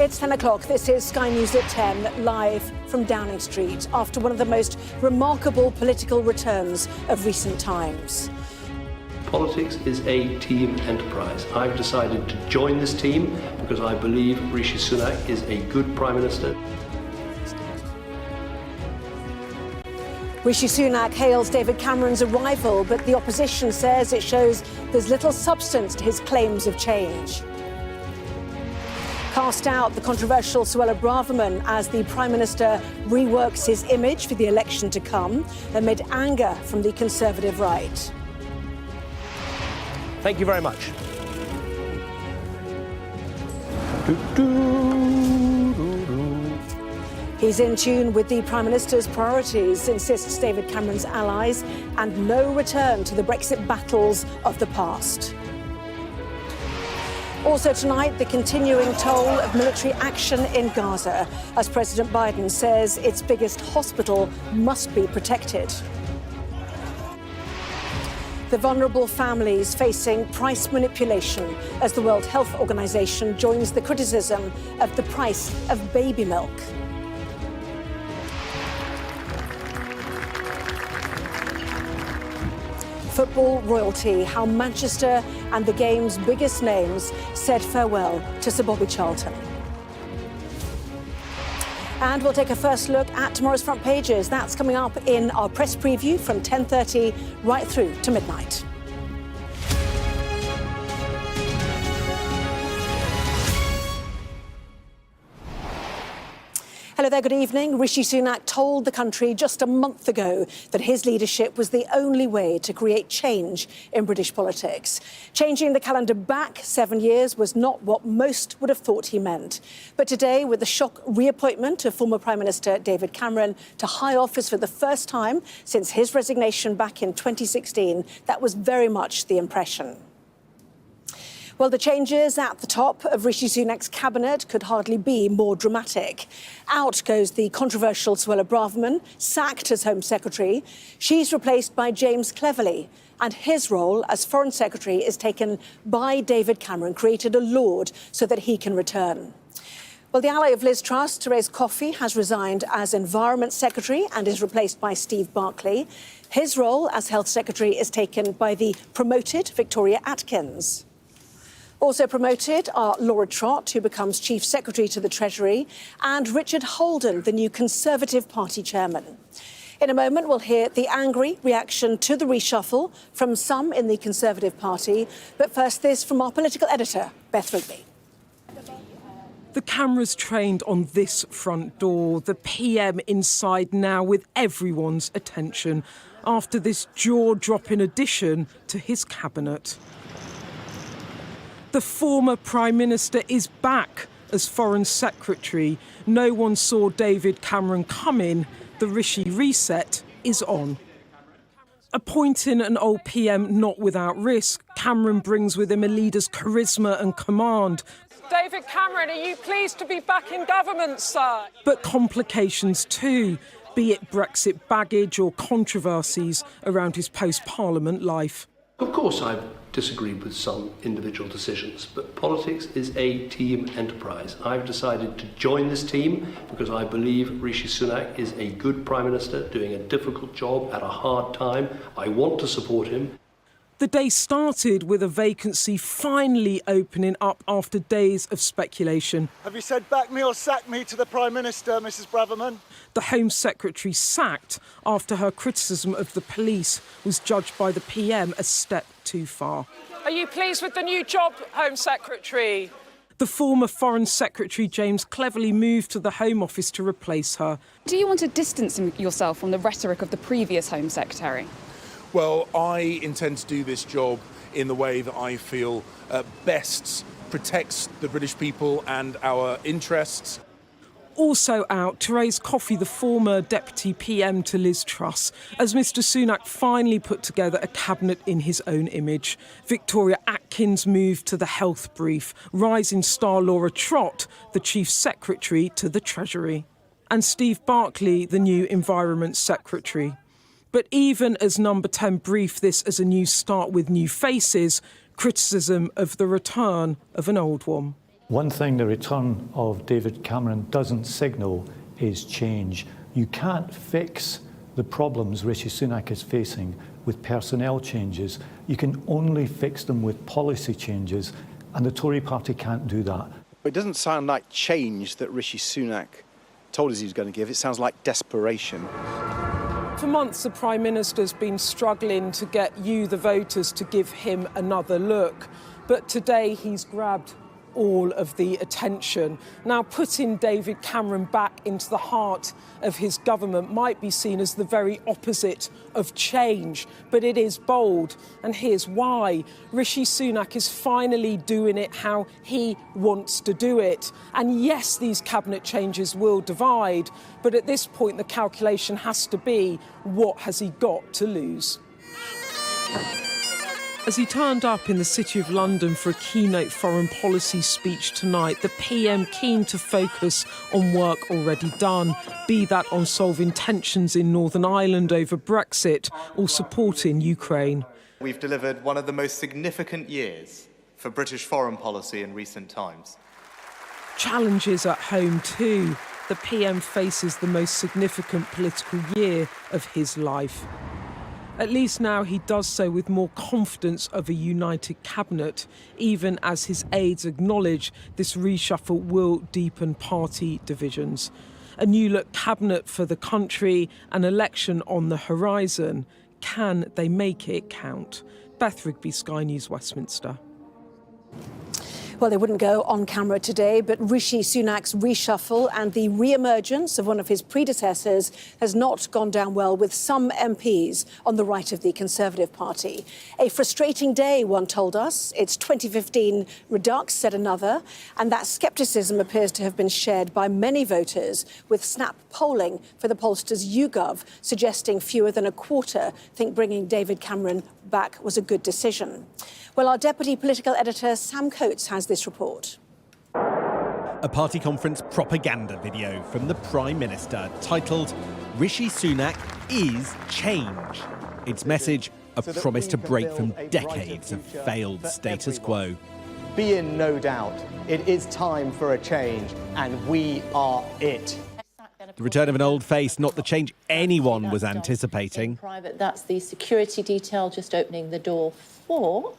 It's 10 o'clock. This is Sky News at 10, live from Downing Street, after one of the most remarkable political returns of recent times. Politics is a team enterprise. I've decided to join this team because I believe Rishi Sunak is a good Prime Minister. Rishi Sunak hails David Cameron's arrival, but the opposition says it shows there's little substance to his claims of change. Cast out the controversial Suella Braverman as the Prime Minister reworks his image for the election to come amid anger from the Conservative right. Thank you very much. He's in tune with the Prime Minister's priorities, insists David Cameron's allies, and no return to the Brexit battles of the past. Also tonight, the continuing toll of military action in Gaza, as President Biden says its biggest hospital must be protected. The vulnerable families facing price manipulation as the World Health Organization joins the criticism of the price of baby milk. Football royalty, how Manchester and the game's biggest names said farewell to Sir Bobby Charlton. And we'll take a first look at tomorrow's front pages. That's coming up in our press preview from 10:30 right through to midnight. Hello there, good evening. Rishi Sunak told the country just a month ago that his leadership was the only way to create change in British politics. Changing the calendar back 7 years was not what most would have thought he meant. But today, with the shock reappointment of former Prime Minister David Cameron to high office for the first time since his resignation back in 2016, that was very much the impression. Well, the changes at the top of Rishi Sunak's cabinet could hardly be more dramatic. Out goes the controversial Suella Braverman, sacked as Home Secretary. She's replaced by James Cleverly, and his role as Foreign Secretary is taken by David Cameron, created a Lord so that he can return. Well, the ally of Liz Truss, Therese Coffey, has resigned as Environment Secretary and is replaced by Steve Barclay. His role as Health Secretary is taken by the promoted Victoria Atkins. Also promoted are Laura Trott, who becomes Chief Secretary to the Treasury, and Richard Holden, the new Conservative Party chairman. In a moment, we'll hear the angry reaction to the reshuffle from some in the Conservative Party. But first, this from our political editor, Beth Rigby. The cameras trained on this front door, the PM inside now with everyone's attention after this jaw-dropping addition to his cabinet. The former Prime Minister is back as Foreign Secretary. No one saw David Cameron coming. The Rishi reset is on. Appointing an old PM not without risk, Cameron brings with him a leader's charisma and command. David Cameron, are you pleased to be back in government, sir? But complications too, be it Brexit baggage or controversies around his post-Parliament life. Of course, I've disagreed with some individual decisions, but politics is a team enterprise. I've decided to join this team because I believe Rishi Sunak is a good Prime Minister doing a difficult job at a hard time. I want to support him. The day started with a vacancy finally opening up after days of speculation. Have you said back me or sack me to the Prime Minister, Mrs Braverman? The Home Secretary sacked after her criticism of the police was judged by the PM a step too far. Are you pleased with the new job, Home Secretary? The former Foreign Secretary James Cleverly moved to the Home Office to replace her. Do you want to distance yourself from the rhetoric of the previous Home Secretary? Well, I intend to do this job in the way that I feel best protects the British people and our interests. Also out, Therese Coffey, the former Deputy PM to Liz Truss, as Mr Sunak finally put together a cabinet in his own image. Victoria Atkins moved to the health brief, rising star Laura Trott, the Chief Secretary to the Treasury, and Steve Barclay, the new Environment Secretary. But even as Number 10 briefed this as a new start with new faces, criticism of the return of an old one. One thing the return of David Cameron doesn't signal is change. You can't fix the problems Rishi Sunak is facing with personnel changes. You can only fix them with policy changes, and the Tory party can't do that. But it doesn't sound like change that Rishi Sunak told us he was going to give. It sounds like desperation. For months, the Prime Minister's been struggling to get you, the voters, to give him another look. But today he's grabbed all of the attention. Now, putting David Cameron back into the heart of his government might be seen as the very opposite of change, but it is bold. And here's why. Rishi Sunak is finally doing it how he wants to do it. And yes, these cabinet changes will divide, but at this point the calculation has to be, what has he got to lose? As he turned up in the City of London for a keynote foreign policy speech tonight, the PM keen to focus on work already done, be that on solving tensions in Northern Ireland over Brexit or supporting Ukraine. We've delivered one of the most significant years for British foreign policy in recent times. Challenges at home too. The PM faces the most significant political year of his life. At least now he does so with more confidence of a united cabinet, even as his aides acknowledge this reshuffle will deepen party divisions. A new-look cabinet for the country, an election on the horizon. Can they make it count? Beth Rigby, Sky News, Westminster. Well, they wouldn't go on camera today, but Rishi Sunak's reshuffle and the re-emergence of one of his predecessors has not gone down well with some MPs on the right of the Conservative Party. A frustrating day, one told us. It's 2015 redux, said another, and that scepticism appears to have been shared by many voters, with Snap polling for the pollsters YouGov suggesting fewer than a quarter think bringing David Cameron back was a good decision. Well, our deputy political editor, Sam Coates, has this report. A party conference propaganda video from the Prime Minister titled Rishi Sunak is change. Its message, a promise to break from decades of failed status quo. Be in no doubt, it is time for a change, and we are it. The return of an old face, not the change anyone was anticipating. Private, that's the security detail just opening the door for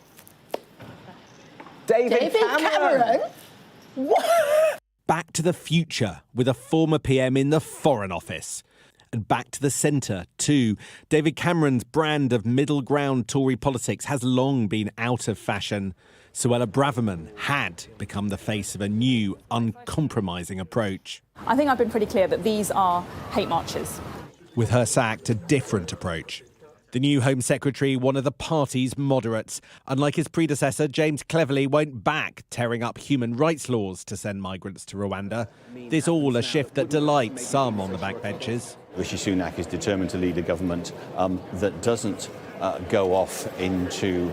David Cameron. What? Back to the future with a former PM in the Foreign Office. And back to the centre, too. David Cameron's brand of middle ground Tory politics has long been out of fashion. Suella Braverman had become the face of a new, uncompromising approach. I think I've been pretty clear that these are hate marches. With her sacked, a different approach. The new Home Secretary, one of the party's moderates. Unlike his predecessor, James cleverly won't back tearing up human rights laws to send migrants to Rwanda. This all a shift that delights some on the backbenches. Rishi Sunak is determined to lead a government that doesn't go off into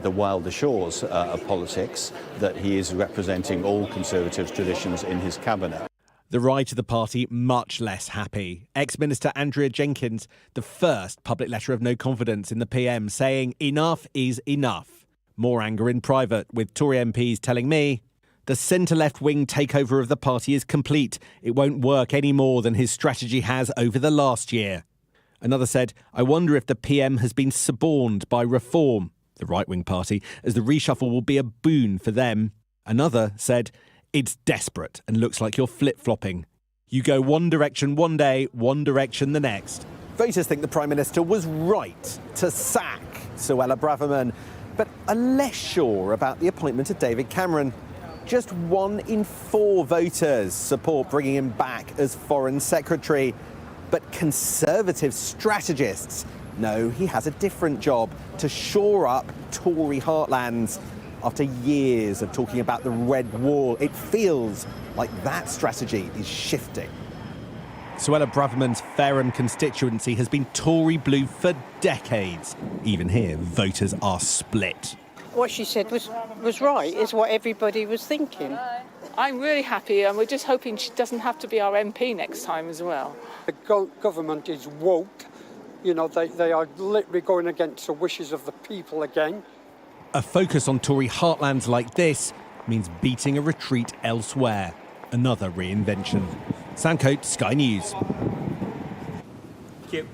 the wilder shores of politics, that he is representing all Conservative traditions in his cabinet. The right of the party much less happy. Ex-Minister Andrea Jenkins, the first public letter of no confidence in the PM, saying enough is enough. More anger in private, with Tory MPs telling me the centre-left wing takeover of the party is complete. It won't work any more than his strategy has over the last year. Another said, I wonder if the PM has been suborned by Reform, the right-wing party, as the reshuffle will be a boon for them. Another said, it's desperate and looks like you're flip-flopping. You go one direction one day, one direction the next. Voters think the Prime Minister was right to sack Suella Braverman, but are less sure about the appointment of David Cameron. Just 1 in 4 voters support bringing him back as Foreign Secretary. But Conservative strategists know he has a different job: to shore up Tory heartlands. After years of talking about the red wall, it feels like that strategy is shifting. Suella Braverman's Fareham constituency has been Tory blue for decades. Even here, voters are split. What she said was right, is what everybody was thinking. I'm really happy, and we're just hoping she doesn't have to be our MP next time as well. The government is woke. You know, they are literally going against the wishes of the people again. A focus on Tory heartlands like this means beating a retreat elsewhere. Another reinvention. Sam Coates, Sky News. Thank you.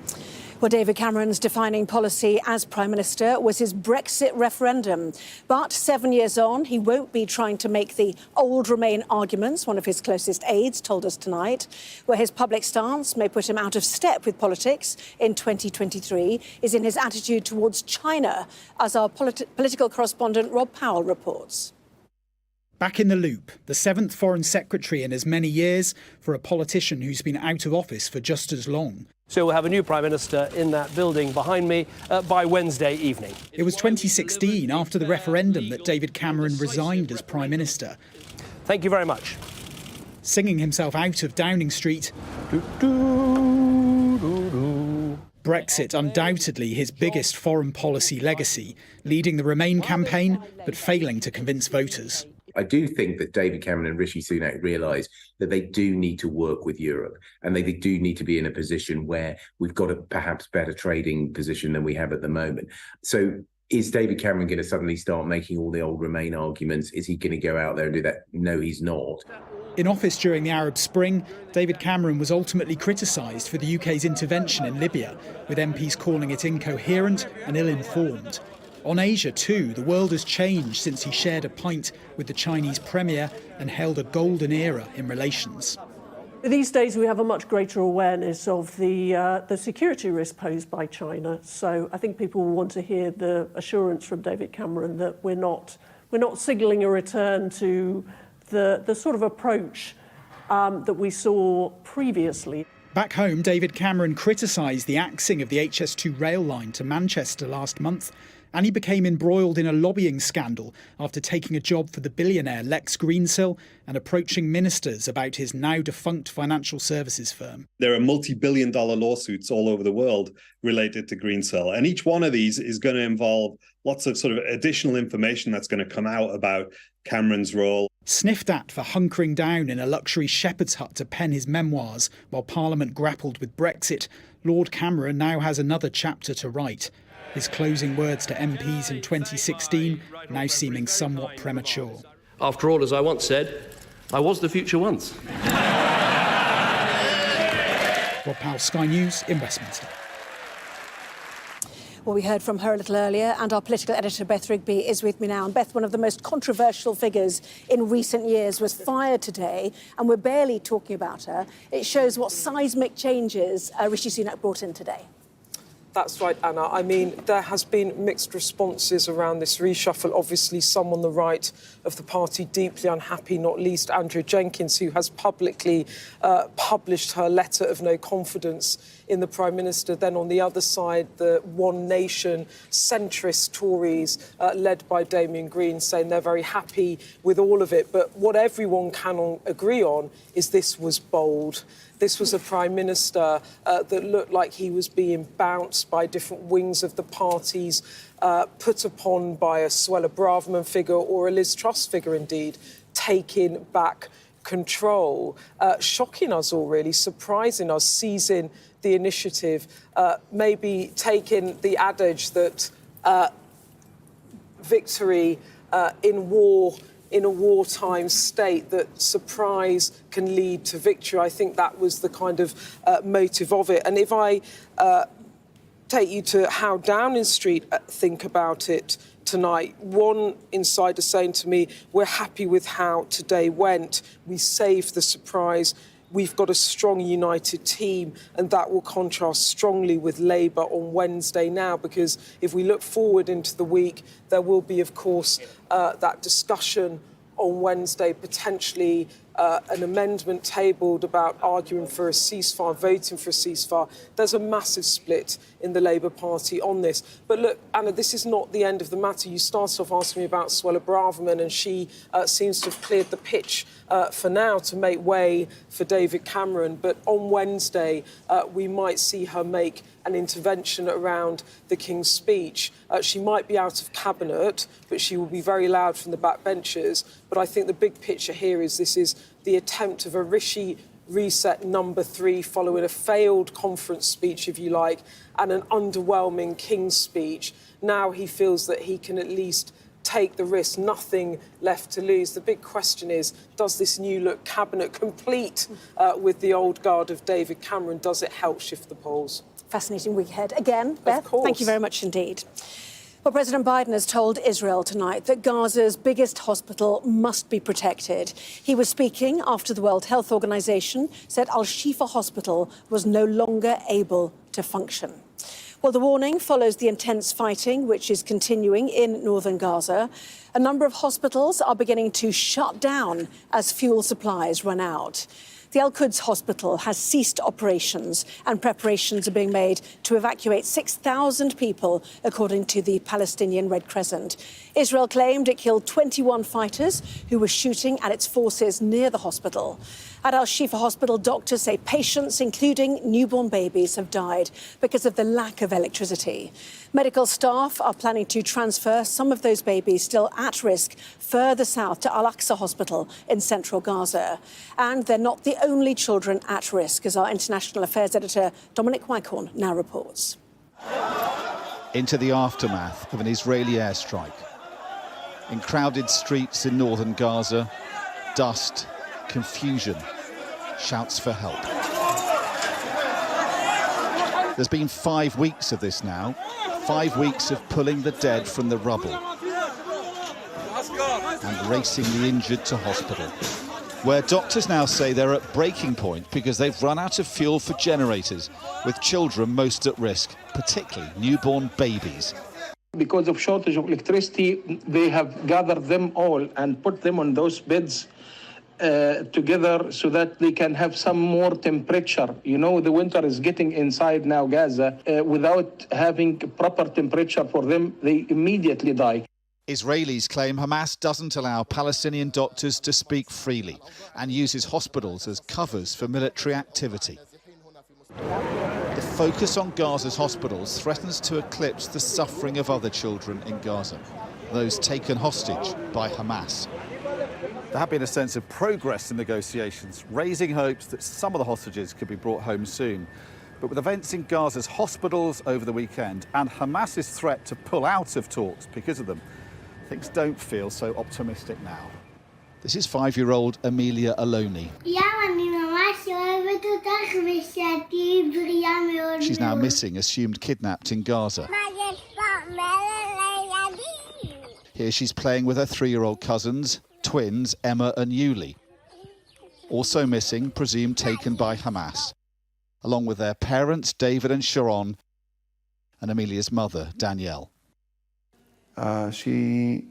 Well, David Cameron's defining policy as Prime Minister was his Brexit referendum. But 7 years on, he won't be trying to make the old Remain arguments, one of his closest aides told us tonight, where his public stance may put him out of step with politics in 2023, is in his attitude towards China, as our political correspondent Rob Powell reports. Back in the loop, the 7th Foreign Secretary in as many years for a politician who's been out of office for just as long. So we'll have a new Prime Minister in that building behind me by Wednesday evening. It was 2016, after the referendum, that David Cameron resigned as Prime Minister. Thank you very much. Singing himself out of Downing Street. Brexit, undoubtedly his biggest foreign policy legacy, leading the Remain campaign, but failing to convince voters. I do think that David Cameron and Rishi Sunak realise that they do need to work with Europe, and they do need to be in a position where we've got a perhaps better trading position than we have at the moment. So is David Cameron going to suddenly start making all the old Remain arguments? Is he going to go out there and do that? No, he's not. In office during the Arab Spring, David Cameron was ultimately criticised for the UK's intervention in Libya, with MPs calling it incoherent and ill-informed. On Asia, too, the world has changed since he shared a pint with the Chinese premier and held a golden era in relations. These days we have a much greater awareness of the security risk posed by China. So I think people will want to hear the assurance from David Cameron that we're not signalling a return to the sort of approach that we saw previously. Back home, David Cameron criticised the axing of the HS2 rail line to Manchester last month, and he became embroiled in a lobbying scandal after taking a job for the billionaire Lex Greensill and approaching ministers about his now-defunct financial services firm. There are multi-billion-dollar lawsuits all over the world related to Greensill, and each one of these is going to involve lots of sort of additional information that's going to come out about Cameron's role. Sniffed at for hunkering down in a luxury shepherd's hut to pen his memoirs while Parliament grappled with Brexit, Lord Cameron now has another chapter to write. His closing words to MPs in 2016 now seeming somewhat premature. After all, as I once said, I was the future once. Rob Powell, Sky News in Westminster. Well, we heard from her a little earlier, and our political editor, Beth Rigby, is with me now. And Beth, one of the most controversial figures in recent years, was fired today, and we're barely talking about her. It shows what seismic changes Rishi Sunak brought in today. That's right, Anna. I mean, there has been mixed responses around this reshuffle. Obviously, some on the right of the party deeply unhappy, not least Andrea Jenkins, who has publicly published her letter of no confidence in the Prime Minister. Then on the other side, the One Nation centrist Tories, led by Damien Green, saying they're very happy with all of it. But what everyone can agree on is this was bold. This was a Prime Minister that looked like he was being bounced by different wings of the parties, put upon by a Suella Braverman figure or a Liz Truss figure, indeed, taking back control, shocking us all, really, surprising us, seizing the initiative, maybe taking the adage that victory in a wartime state, that surprise can lead to victory. I think that was the kind of motive of it. And if I take you to how Downing Street think about it tonight, one insider saying to me, we're happy with how today went. We saved the surprise. We've got a strong, united team, and that will contrast strongly with Labour on Wednesday now, because if we look forward into the week, there will be, of course, that discussion on Wednesday, potentially an amendment tabled about arguing for a ceasefire, voting for a ceasefire. There's a massive split in the Labour Party on this. But look, Anna, this is not the end of the matter. You started off asking me about Suella Braverman, and she seems to have cleared the pitch for now to make way for David Cameron. But on Wednesday, we might see her make an intervention around the King's speech. She might be out of cabinet, but she will be very loud from the backbenchers. But I think the big picture here is this is the attempt of a Rishi reset number 3 following a failed conference speech, if you like, and an underwhelming King's speech. Now he feels that he can at least take the risk, nothing left to lose. The big question is, does this new look cabinet complete with the old guard of David Cameron? Does it help shift the polls? Fascinating week ahead. Again, Beth, thank you very much indeed. Well, President Biden has told Israel tonight that Gaza's biggest hospital must be protected. He was speaking after the World Health Organization said Al-Shifa Hospital was no longer able to function. Well, the warning follows the intense fighting which is continuing in northern Gaza. A number of hospitals are beginning to shut down as fuel supplies run out. The Al-Quds hospital has ceased operations and preparations are being made to evacuate 6,000 people, according to the Palestinian Red Crescent. Israel claimed it killed 21 fighters who were shooting at its forces near the hospital. At Al-Shifa Hospital, doctors say patients, including newborn babies, have died because of the lack of electricity. Medical staff are planning to transfer some of those babies still at risk further south to Al-Aqsa Hospital in central Gaza. And they're not the only children at risk, as our international affairs editor Dominic Wycorn now reports. Into the aftermath of an Israeli airstrike. In crowded streets in northern Gaza, dust, confusion, shouts for help. There's been 5 weeks of this now, 5 weeks of pulling the dead from the rubble and racing the injured to hospital, where doctors now say they're at breaking point because they've run out of fuel for generators, with children most at risk, particularly newborn babies. Because of shortage of electricity, they have gathered them all and put them on those beds together so that they can have some more temperature. You know, the winter is getting inside now Gaza. Without having proper temperature for them, they immediately die. Israelis claim Hamas doesn't allow Palestinian doctors to speak freely and uses hospitals as covers for military activity. The focus on Gaza's hospitals threatens to eclipse the suffering of other children in Gaza, those taken hostage by Hamas. There had been a sense of progress in negotiations, raising hopes that some of the hostages could be brought home soon. But with events in Gaza's hospitals over the weekend and Hamas's threat to pull out of talks because of them, things don't feel so optimistic now. This is 5-year-old Amelia Aloni. She's now missing, assumed kidnapped in Gaza. Here she's playing with her 3-year-old cousins, twins Emma and Yuli. Also missing, presumed taken by Hamas, along with their parents David and Sharon, and Amelia's mother Danielle. She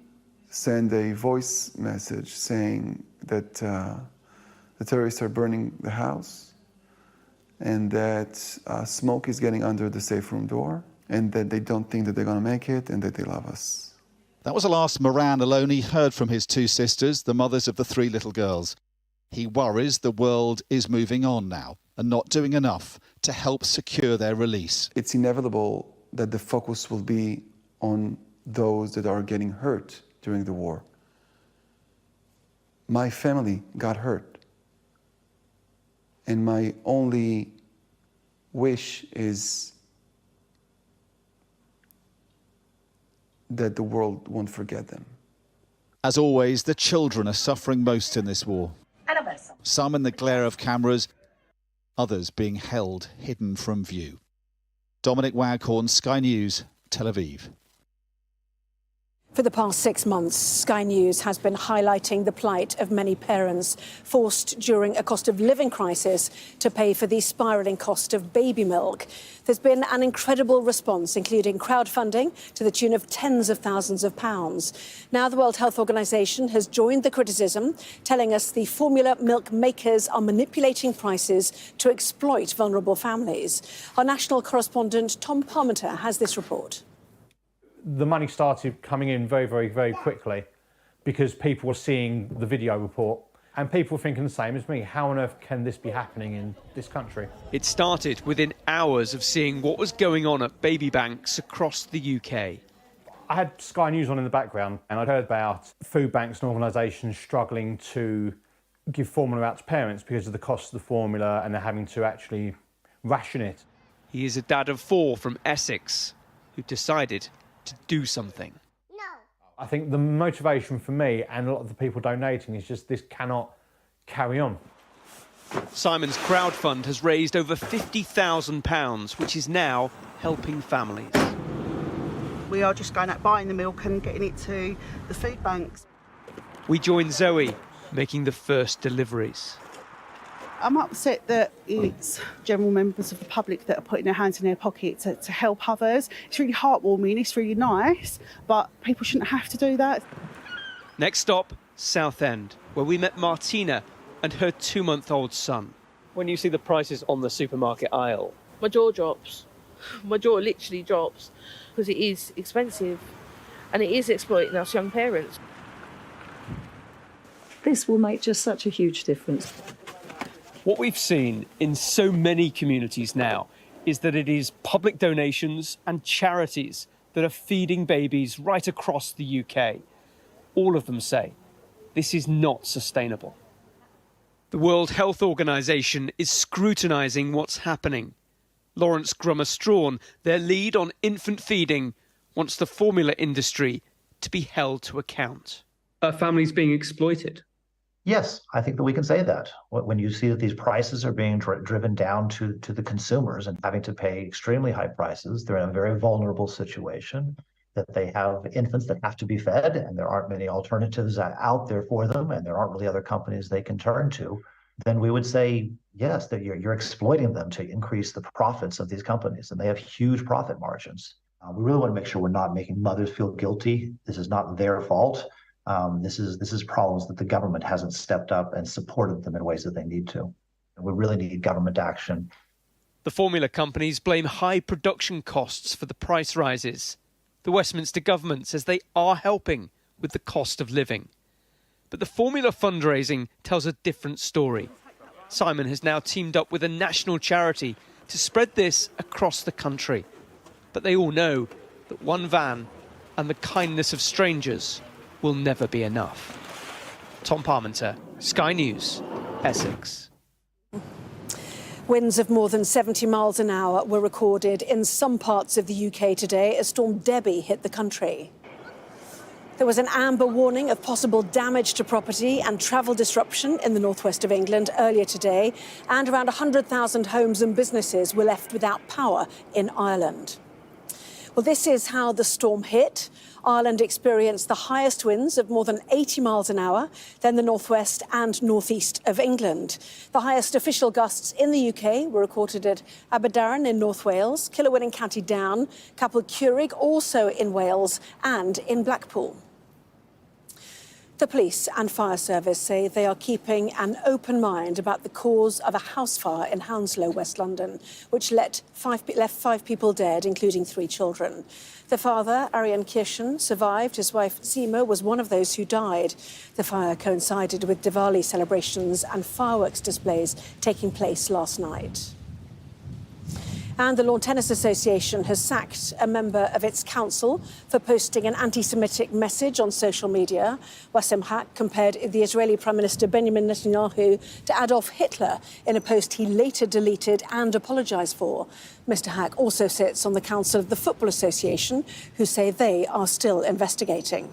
sent a voice message saying that the terrorists are burning the house and that smoke is getting under the safe room door and that they don't think that they're going to make it and that they love us. That was the last Moran Aloni heard from his 2 sisters, the mothers of the 3 little girls. He worries the world is moving on now and not doing enough to help secure their release. It's inevitable that the focus will be on those that are getting hurt during the war. My family got hurt. And my only wish is that the world won't forget them. As always, the children are suffering most in this war. Some in the glare of cameras, others being held hidden from view. Dominic Waghorn, Sky News, Tel Aviv. For the past 6 months, Sky News has been highlighting the plight of many parents forced during a cost of living crisis to pay for the spiralling cost of baby milk. There's been an incredible response, including crowdfunding to the tune of tens of thousands of pounds. Now the World Health Organization has joined the criticism, telling us the formula milk makers are manipulating prices to exploit vulnerable families. Our national correspondent Tom Parmenter has this report. The money started coming in very, very, very quickly because people were seeing the video report and people were thinking the same as me. How on earth can this be happening in this country? It started within hours of seeing what was going on at baby banks across the UK. I had Sky News on in the background and I'd heard about food banks and organisations struggling to give formula out to parents because of the cost of the formula and they're having to actually ration it. He is a dad of 4 from Essex who decided to do something. I think the motivation for me and a lot of the people donating is just this cannot carry on. Simon's crowdfund has raised over £50,000, which is now helping families. We are just going out buying the milk and getting it to the food banks. We join Zoe, making the first deliveries. I'm upset that it's general members of the public that are putting their hands in their pocket to help others. It's really heartwarming, it's really nice, but people shouldn't have to do that. Next stop, Southend, where we met Martina and her 2-month-old son. When you see the prices on the supermarket aisle, my jaw drops. My jaw literally drops because it is expensive and it is exploiting us young parents. This will make just such a huge difference. What we've seen in so many communities now is that it is public donations and charities that are feeding babies right across the UK. All of them say this is not sustainable. The World Health Organization is scrutinising what's happening. Lawrence Grummer-Strawn, their lead on infant feeding, wants the formula industry to be held to account. are families being exploited? Yes, I think that we can say that. When you see that these prices are being driven down to the consumers and having to pay extremely high prices, they're in a very vulnerable situation, that they have infants that have to be fed, and there aren't many alternatives out there for them, and there aren't really other companies they can turn to, then we would say, yes, that you're exploiting them to increase the profits of these companies, and they have huge profit margins. We really want to make sure we're not making mothers feel guilty. This is not their fault. This is problems that the government hasn't stepped up and supported them in ways that they need to. And we really need government action. The formula companies blame high production costs for the price rises. The Westminster government says they are helping with the cost of living. But the formula fundraising tells a different story. Simon has now teamed up with a national charity to spread this across the country. But they all know that one van and the kindness of strangers will never be enough. Tom Parmenter, Sky News, Essex. Winds of more than 70 miles an hour were recorded in some parts of the UK today as Storm Debbie hit the country. There was an amber warning of possible damage to property and travel disruption in the northwest of England earlier today, and around 100,000 homes and businesses were left without power in Ireland. Well, this is how the storm hit. Ireland experienced the highest winds of more than 80 miles an hour than the northwest and northeast of England. The highest official gusts in the UK were recorded at Aberdaron in North Wales, Killowen in County Down, Capel Curig also in Wales, and in Blackpool. The police and fire service say they are keeping an open mind about the cause of a house fire in Hounslow, West London, which left 5 people dead, including 3 children. The father, Arian Kirschen, survived. His wife, Seema, was one of those who died. The fire coincided with Diwali celebrations and fireworks displays taking place last night. And the Lawn Tennis Association has sacked a member of its council for posting an anti-Semitic message on social media. Wasim Haq compared the Israeli Prime Minister Benjamin Netanyahu to Adolf Hitler in a post he later deleted and apologised for. Mr Haq also sits on the Council of the Football Association, who say they are still investigating.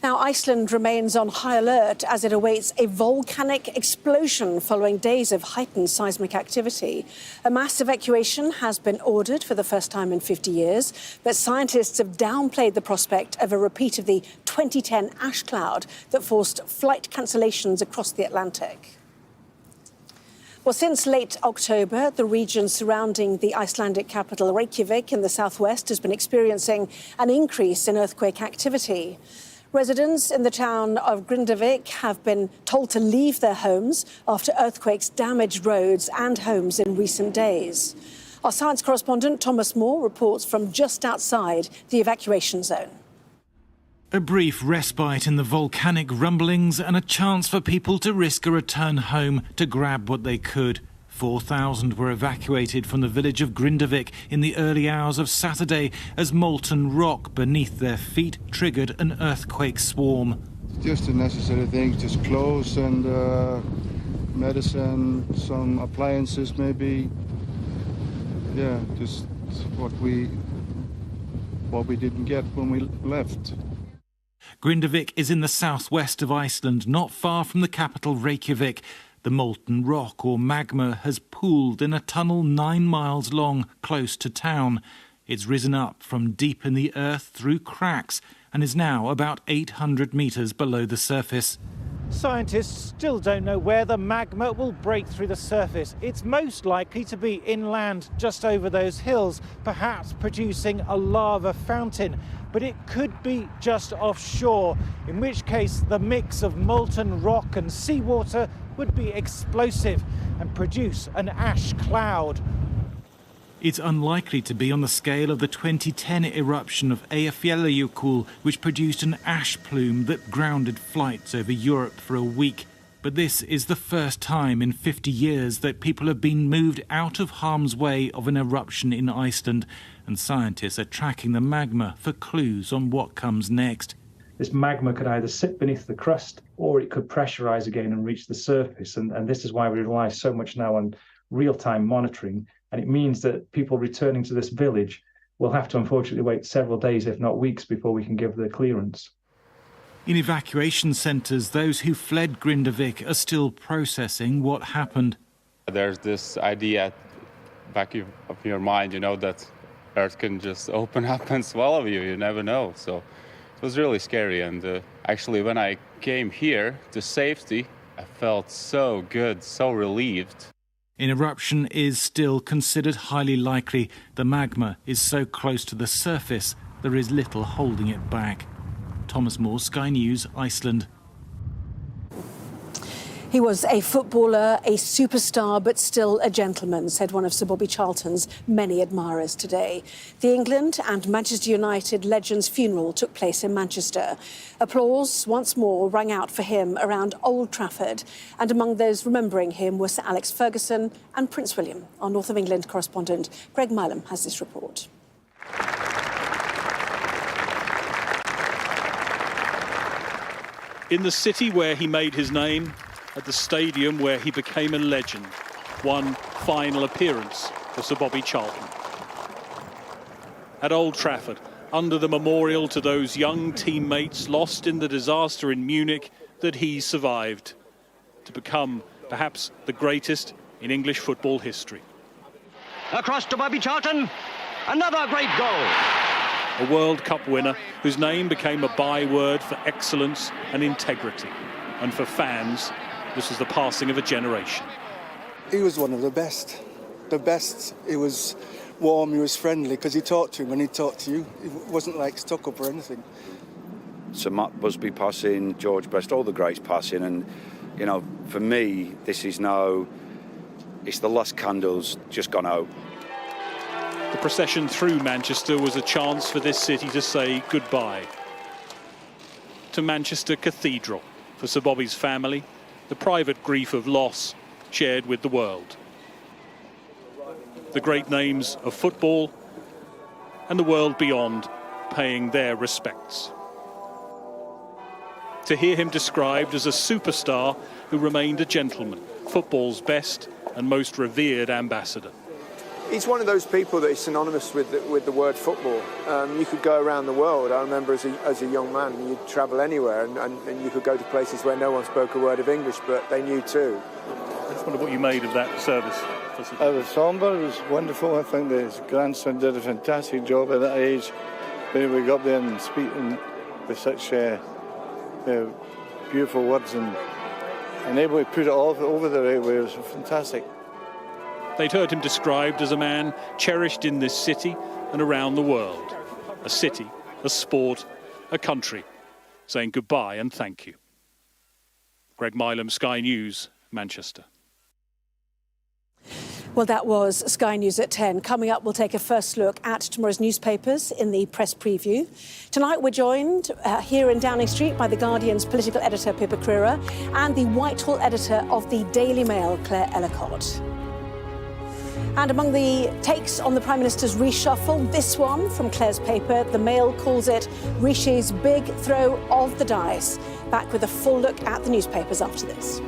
Now, Iceland remains on high alert as it awaits a volcanic explosion following days of heightened seismic activity. A mass evacuation has been ordered for the first time in 50 years, but scientists have downplayed the prospect of a repeat of the 2010 ash cloud that forced flight cancellations across the Atlantic. Well, since late October, the region surrounding the Icelandic capital Reykjavik in the southwest has been experiencing an increase in earthquake activity. Residents in the town of Grindavik have been told to leave their homes after earthquakes damaged roads and homes in recent days. Our science correspondent Thomas Moore reports from just outside the evacuation zone. A brief respite in the volcanic rumblings and a chance for people to risk a return home to grab what they could. 4,000 were evacuated from the village of Grindavik in the early hours of Saturday as molten rock beneath their feet triggered an earthquake swarm. Just the necessary things, just clothes and medicine, some appliances maybe. Yeah, just what we didn't get when we left. Grindavik is in the southwest of Iceland, not far from the capital Reykjavik. The molten rock or magma has pooled in a tunnel 9 miles long close to town. It's risen up from deep in the earth through cracks and is now about 800 metres below the surface. Scientists still don't know where the magma will break through the surface. It's most likely to be inland, just over those hills, perhaps producing a lava fountain. But it could be just offshore, in which case the mix of molten rock and seawater would be explosive and produce an ash cloud. It's unlikely to be on the scale of the 2010 eruption of Eyjafjallajökull, which produced an ash plume that grounded flights over Europe for a week. But this is the first time in 50 years that people have been moved out of harm's way of an eruption in Iceland, and scientists are tracking the magma for clues on what comes next. This magma could either sit beneath the crust or it could pressurise again and reach the surface. And this is why we rely so much now on real-time monitoring. And it means that people returning to this village will have to unfortunately wait several days, if not weeks, before we can give the clearance. In evacuation centres, those who fled Grindavik are still processing what happened. There's this idea back of your mind, that Earth can just open up and swallow you. You never know. So it was really scary. And actually, when I came here to safety, I felt so good, so relieved. An eruption is still considered highly likely. The magma is so close to the surface, there is little holding it back. Thomas Moore, Sky News, Iceland. He was a footballer, a superstar, but still a gentleman, said one of Sir Bobby Charlton's many admirers today. The England and Manchester United legend's funeral took place in Manchester. Applause once more rang out for him around Old Trafford. And among those remembering him were Sir Alex Ferguson and Prince William. Our North of England correspondent Greg Milam has this report. In the city where he made his name, at the stadium where he became a legend, one final appearance for Sir Bobby Charlton. At Old Trafford, under the memorial to those young teammates lost in the disaster in Munich that he survived, to become perhaps the greatest in English football history. Across to Bobby Charlton, another great goal. A World Cup winner whose name became a byword for excellence and integrity, and for fans, this was the passing of a generation. He was one of the best. The best. He was warm, he was friendly, because he talked to him and he talked to you. He wasn't like stuck up or anything. Sir Matt Busby passing, George Best, all the greats passing, and, for me, this is it's the last candles just gone out. The procession through Manchester was a chance for this city to say goodbye. To Manchester Cathedral, for Sir Bobby's family, the private grief of loss shared with the world. The great names of football and the world beyond paying their respects. To hear him described as a superstar who remained a gentleman, football's best and most revered ambassador. He's one of those people that is synonymous with the word football. You could go around the world. I remember as a young man, you'd travel anywhere and you could go to places where no one spoke a word of English, but they knew too. I just wonder what you made of that service. It was sombre, it was wonderful. I think his grandson did a fantastic job at that age. When we got there and speaking with such beautiful words and able to put it all over the right way, it was fantastic. They'd heard him described as a man cherished in this city and around the world. A city, a sport, a country, saying goodbye and thank you. Greg Milam, Sky News, Manchester. Well, that was Sky News at 10. Coming up, we'll take a first look at tomorrow's newspapers in the press preview. Tonight, we're joined here in Downing Street by The Guardian's political editor, Pippa Crerar, and the Whitehall editor of the Daily Mail, Claire Ellicott. And among the takes on the Prime Minister's reshuffle, this one from Claire's paper, The Mail calls it Rishi's big throw of the dice. Back with a full look at the newspapers after this.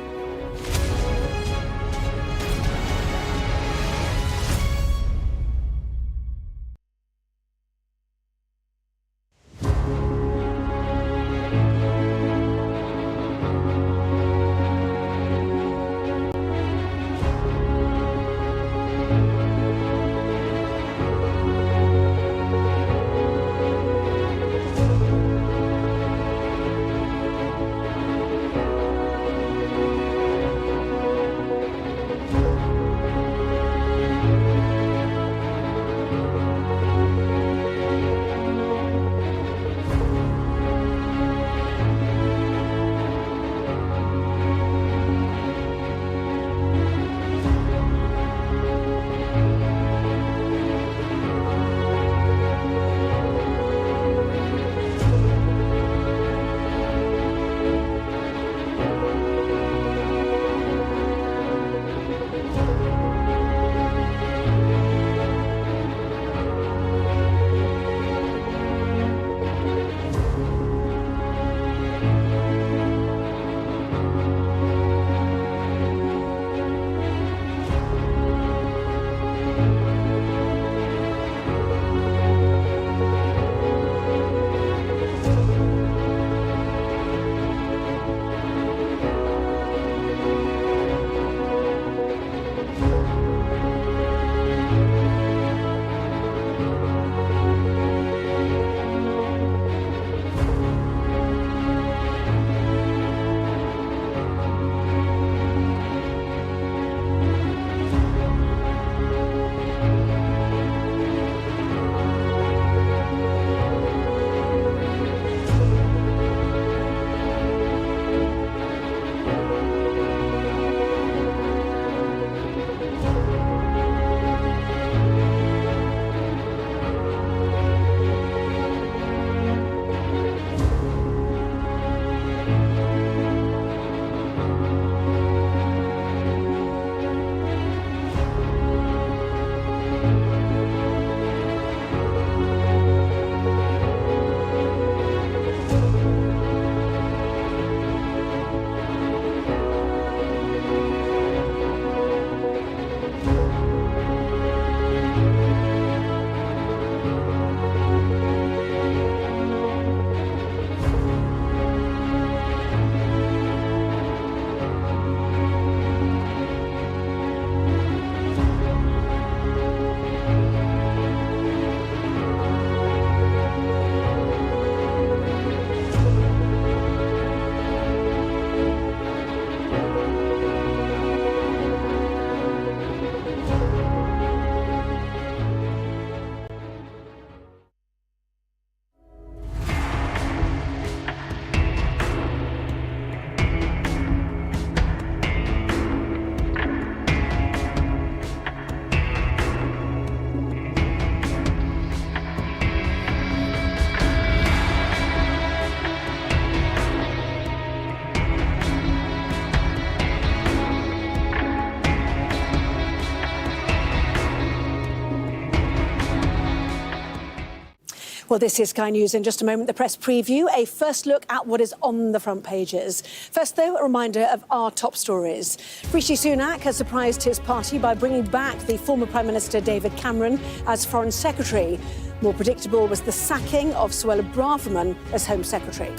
Well, this is Sky News. In just a moment, the press preview, a first look at what is on the front pages. First, though, a reminder of our top stories. Rishi Sunak has surprised his party by bringing back the former Prime Minister David Cameron as Foreign Secretary. More predictable was the sacking of Suella Braverman as Home Secretary.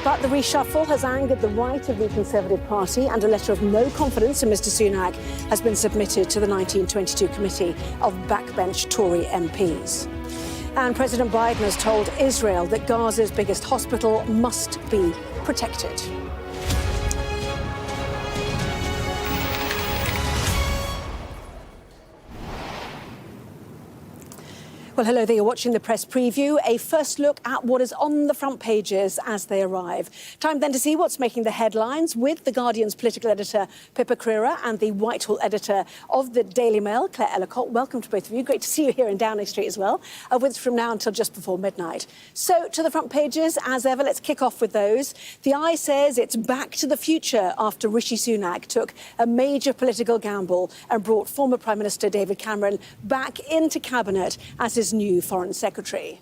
But the reshuffle has angered the right of the Conservative Party, and a letter of no confidence in Mr Sunak has been submitted to the 1922 Committee of Backbench Tory MPs. And President Biden has told Israel that Gaza's biggest hospital must be protected. Well, hello there. You're watching the press preview, a first look at what is on the front pages as they arrive. Time then to see what's making the headlines with The Guardian's political editor, Pippa Crerar, and the Whitehall editor of the Daily Mail, Claire Ellicott. Welcome to both of you. Great to see you here in Downing Street as well, with us from now until just before midnight. So, to the front pages, as ever, let's kick off with those. The Eye says it's back to the future after Rishi Sunak took a major political gamble and brought former Prime Minister David Cameron back into Cabinet as his new Foreign Secretary.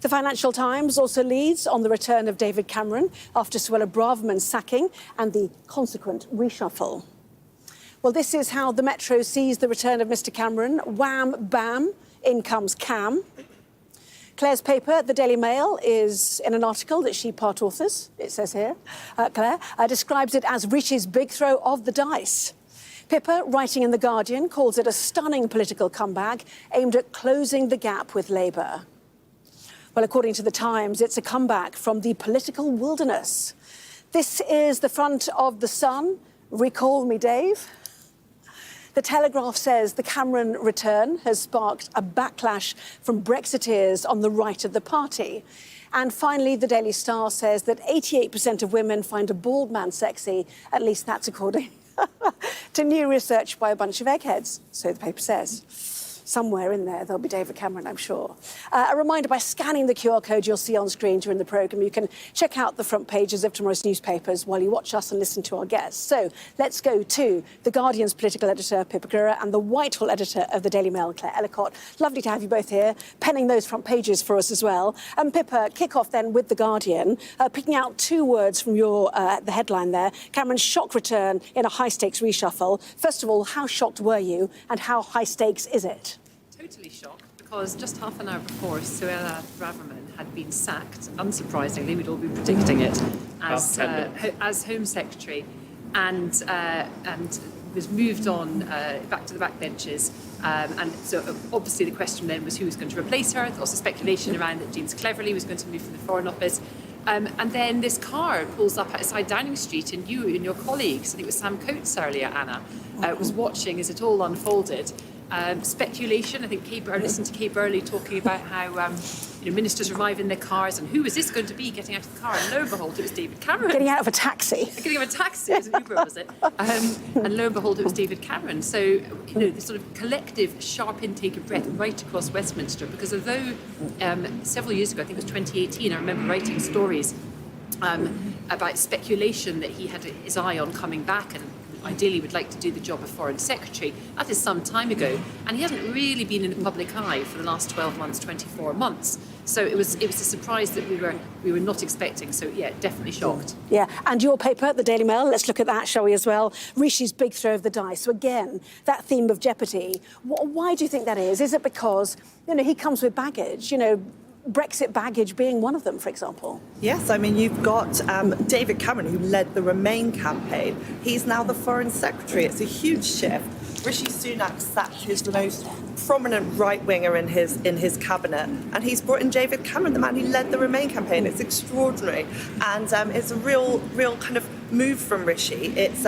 The Financial Times also leads on the return of David Cameron after Suella Braverman's sacking and the consequent reshuffle. Well, this is how the Metro sees the return of Mr Cameron. Wham, bam, in comes Cam. Claire's paper, the Daily Mail, is in an article that she part authors, it says here. Claire describes it as Rishi's big throw of the dice. Pippa, writing in The Guardian, calls it a stunning political comeback aimed at closing the gap with Labour. Well, according to The Times, it's a comeback from the political wilderness. This is the front of The Sun. Recall me, Dave. The Telegraph says the Cameron return has sparked a backlash from Brexiteers on the right of the party. And finally, the Daily Star says that 88% of women find a bald man sexy. At least that's according to new research by a bunch of eggheads, so the paper says. Somewhere in there, there'll be David Cameron, I'm sure. A reminder, by scanning the QR code you'll see on screen during the programme, you can check out the front pages of tomorrow's newspapers while you watch us and listen to our guests. So let's go to The Guardian's political editor, Pippa Crerar, and the Whitehall editor of the Daily Mail, Claire Ellicott. Lovely to have you both here, penning those front pages for us as well. And Pippa, kick off then with The Guardian, picking out two words from your the headline there. Cameron's shock return in a high-stakes reshuffle. First of all, how shocked were you, and how high stakes is it? Totally shocked, because just half an hour before, Suella Braverman had been sacked, unsurprisingly, we'd all been predicting it, as Home Secretary, and was moved on back to the backbenches. And so obviously the question then was who was going to replace her. There was also speculation around that James Cleverly was going to move from the Foreign Office. And then this car pulls up outside Downing Street, and you and your colleagues, I think it was Sam Coates earlier, Anna, was watching as it all unfolded. Speculation. I think I listened to Kay Burley talking about how ministers arrive in their cars and who is this going to be getting out of the car? And lo and behold, it was David Cameron. Getting out of a taxi. Getting out of a taxi. It was an Uber, was it? And lo and behold, it was David Cameron. So, this sort of collective sharp intake of breath right across Westminster, because although several years ago, I think it was 2018, I remember writing stories about speculation that he had his eye on coming back and ideally would like to do the job of Foreign Secretary. That is some time ago. And he hasn't really been in the public eye for the last 12 months, 24 months. So it was a surprise that we were not expecting. So, yeah, definitely shocked. Yeah, and your paper, the Daily Mail, let's look at that, shall we, as well? Rishi's big throw of the dice. So, again, that theme of jeopardy. Why do you think that is? Is it because, he comes with baggage, Brexit baggage being one of them, for example? Yes, I mean, you've got David Cameron, who led the Remain campaign. He's now the Foreign Secretary. It's a huge shift. Rishi Sunak sacked his most prominent right-winger in his cabinet, and he's brought in David Cameron, the man who led the Remain campaign. It's extraordinary, and it's a real kind of move from Rishi. It's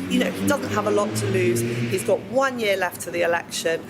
he doesn't have a lot to lose. He's got 1 year left to the election.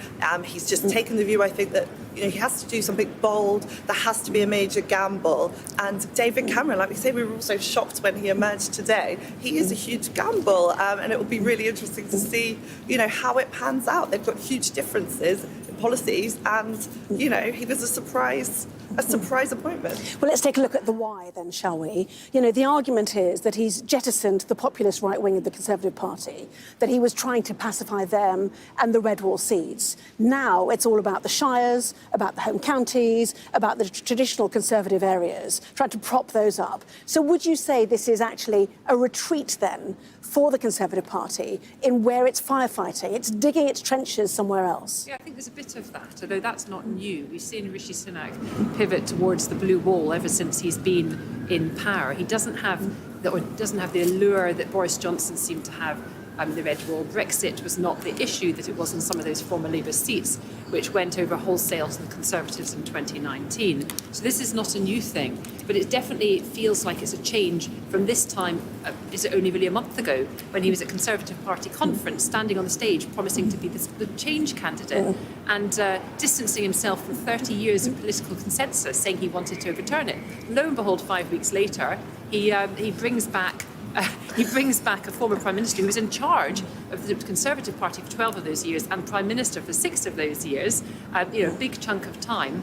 He's just taken the view, I think, that he has to do something bold. There has to be a major gamble. And David Cameron, like we say, we were also shocked when he emerged today. He is a huge gamble, and it will be really interesting to see, how it pans out. They've got huge differences in policies, and he was a surprise a surprise appointment. Well, let's take a look at the why then, shall we? You know, the argument is that he's jettisoned the populist right wing of the Conservative Party, that he was trying to pacify them and the red wall seats. Now it's all about the shires, about the home counties, about the traditional Conservative areas, trying to prop those up. So would you say this is actually a retreat then for the Conservative Party in where it's firefighting? It's digging its trenches somewhere else. Yeah, I think there's a bit of that, although that's not new. We've seen Rishi Sunak pivot towards the blue wall ever since he's been in power. He doesn't have the allure that Boris Johnson seemed to have. The red wall. Brexit was not the issue that it was in some of those former Labour seats, which went over wholesale to the Conservatives in 2019. So this is not a new thing, but it definitely feels like it's a change from this time. Is it only really a month ago when he was at Conservative Party conference, standing on the stage, promising to be the change candidate and distancing himself from 30 years of political consensus, saying he wanted to overturn it. Lo and behold, 5 weeks later, he brings back a former Prime Minister who was in charge of the Conservative Party for 12 of those years and Prime Minister for 6 of those years, a big chunk of time,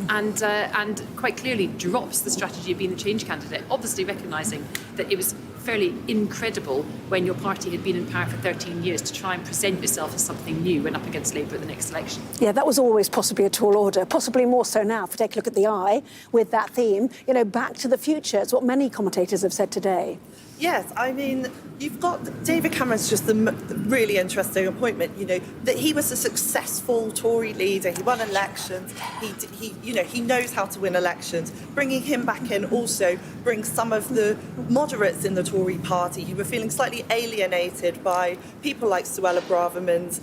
and quite clearly drops the strategy of being the change candidate, obviously recognising that it was fairly incredible when your party had been in power for 13 years to try and present yourself as something new when up against Labour at the next election. Yeah, that was always possibly a tall order, possibly more so now. If we take a look at the eye with that theme, back to the future. It's what many commentators have said today. Yes, I mean, you've got David Cameron's just the really interesting appointment. That he was a successful Tory leader. He won elections. He knows how to win elections. Bringing him back in also brings some of the moderates in the Tory party who were feeling slightly alienated by people like Suella Braverman's,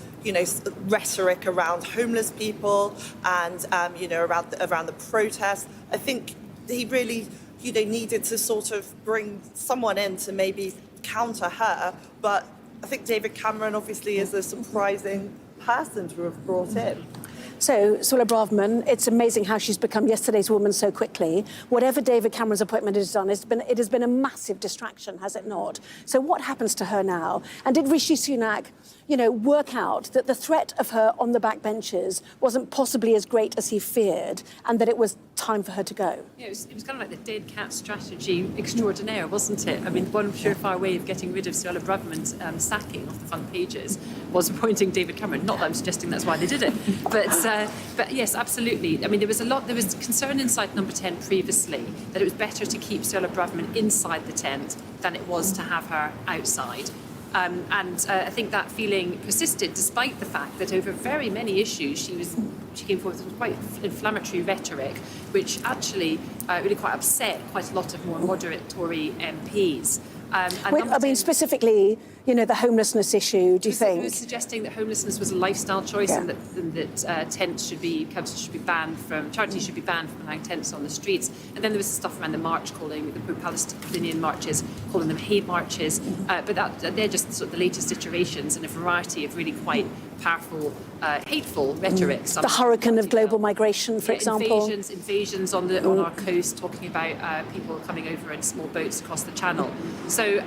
rhetoric around homeless people and around the protests. I think he really needed to sort of bring someone in to maybe counter her. But I think David Cameron obviously is a surprising person to have brought in. So, Suella Braverman, it's amazing how she's become yesterday's woman so quickly. Whatever David Cameron's appointment has done, it has been a massive distraction, has it not? So what happens to her now? And did Rishi Sunak, work out that the threat of her on the backbenches wasn't possibly as great as he feared and that it was time for her to go? Yeah, it was kind of like the dead cat strategy extraordinaire, wasn't it? I mean, one surefire way of getting rid of Suella Braverman's sacking off the front pages was appointing David Cameron. Not that I'm suggesting that's why they did it, but yes, absolutely. I mean, there was concern inside Number 10 previously that it was better to keep Suella Braverman inside the tent than it was to have her outside. I think that feeling persisted despite the fact that over very many issues she came forward with quite inflammatory rhetoric, which actually really quite upset quite a lot of more moderate Tory MPs. Specifically, the homelessness issue, do you think? He was suggesting that homelessness was a lifestyle choice and that councils should be banned from, charities should be banned from allowing tents on the streets. And then there was stuff around the march, calling the pro-Palestinian marches, calling them hate marches. But they're just sort of the latest iterations in a variety of really quite powerful, hateful rhetoric. The hurricane of global migration, for example. Invasions on our coast, talking about people coming over in small boats across the channel. So,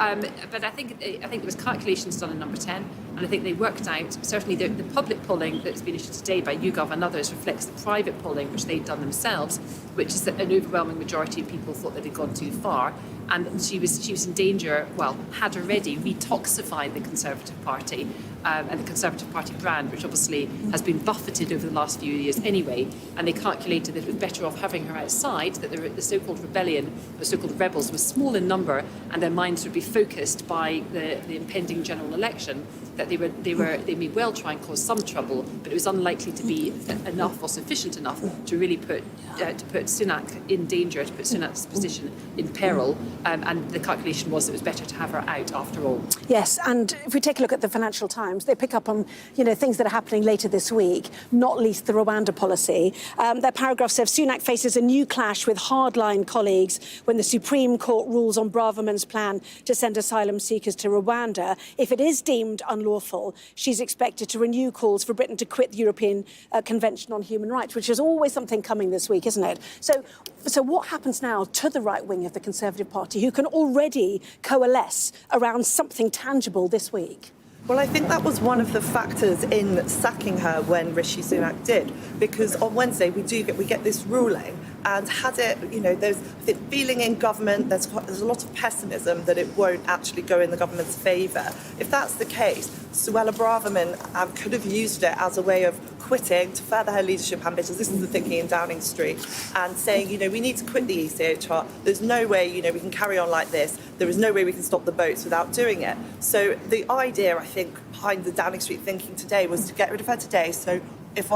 but I think there was calculations done in Number 10, and I think they worked out, certainly the public polling that's been issued today by YouGov and others reflects the private polling, which they'd done themselves, which is that an overwhelming majority of people thought that they'd gone too far. And she was in danger, had already retoxified the Conservative Party and the Conservative Party brand, which obviously has been buffeted over the last few years anyway. And they calculated that it was better off having her outside, that the so-called rebellion, the so-called rebels, was small in number and their minds would be focused by the impending general election, that they may well try and cause some trouble, but it was unlikely to be enough or sufficient enough to really put Sunak in danger, to put Sunak's position in peril. And the calculation was it was better to have her out after all. Yes, and if we take a look at the Financial Times, they pick up on things that are happening later this week, not least the Rwanda policy. Their paragraph says Sunak faces a new clash with hardline colleagues when the Supreme Court rules on Braverman's plan to send asylum seekers to Rwanda. If it is deemed unlawful, she's expected to renew calls for Britain to quit the European Convention on Human Rights, which is always something coming this week, isn't it? So what happens now to the right wing of the Conservative Party, who can already coalesce around something tangible this week? Well, I think that was one of the factors in sacking her when Rishi Sunak did, because on Wednesday we get this ruling, And had it, there's the feeling in government, there's a lot of pessimism that it won't actually go in the government's favour. If that's the case, Suella Braverman could have used it as a way of quitting to further her leadership ambitions. This is the thinking in Downing Street, and saying, we need to quit the ECHR. There's no way, we can carry on like this. There is no way we can stop the boats without doing it. So the idea, I think, behind the Downing Street thinking today was to get rid of her today. So if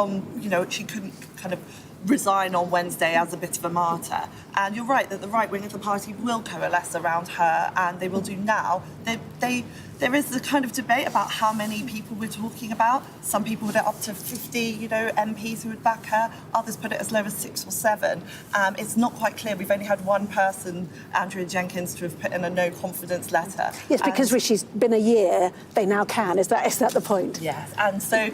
she couldn't kind of resign on Wednesday as a bit of a martyr. And you're right that the right wing of the party will coalesce around her, and they will do now. There is the kind of debate about how many people we're talking about. Some people put it up to 50, MPs who would back her. Others put it as low as 6 or 7. It's not quite clear. We've only had one person, Andrea Jenkins, to have put in a no confidence letter. Yes, because Rishi's been a year, they now can. Is that the point? Yes, and so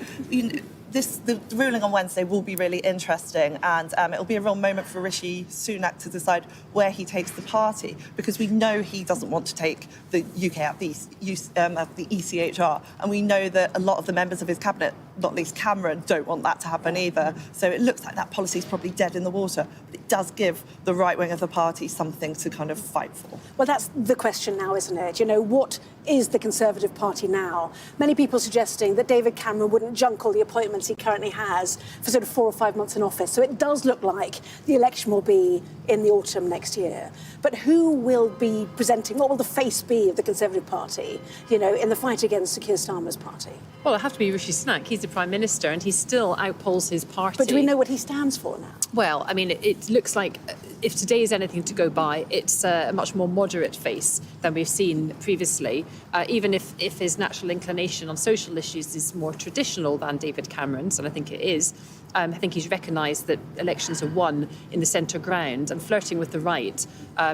the ruling on Wednesday will be really interesting, and it'll be a real moment for Rishi Sunak to decide where he takes the party, because we know he doesn't want to take the UK out of the ECHR, and we know that a lot of the members of his cabinet, not least Cameron, don't want that to happen either. So it looks like that policy is probably dead in the water, but it does give the right wing of the party something to kind of fight for. Well, that's the question now, isn't it? What is the Conservative Party now? Many people suggesting that David Cameron wouldn't junk all the appointments he currently has for sort of 4 or 5 months in office. So it does look like the election will be in the autumn next year. But who will be presenting, what will the face be of the Conservative Party, in the fight against Sir Keir Starmer's party? Well, it'll have to be Rishi Sunak. He's the Prime Minister and he still outpolls his party. But do we know what he stands for now? Well, I mean, it looks like if today is anything to go by, it's a much more moderate face than we've seen previously, even if his natural inclination on social issues is more traditional than David Cameron's, and I think it is. I think he's recognised that elections are won in the centre ground, and flirting with the right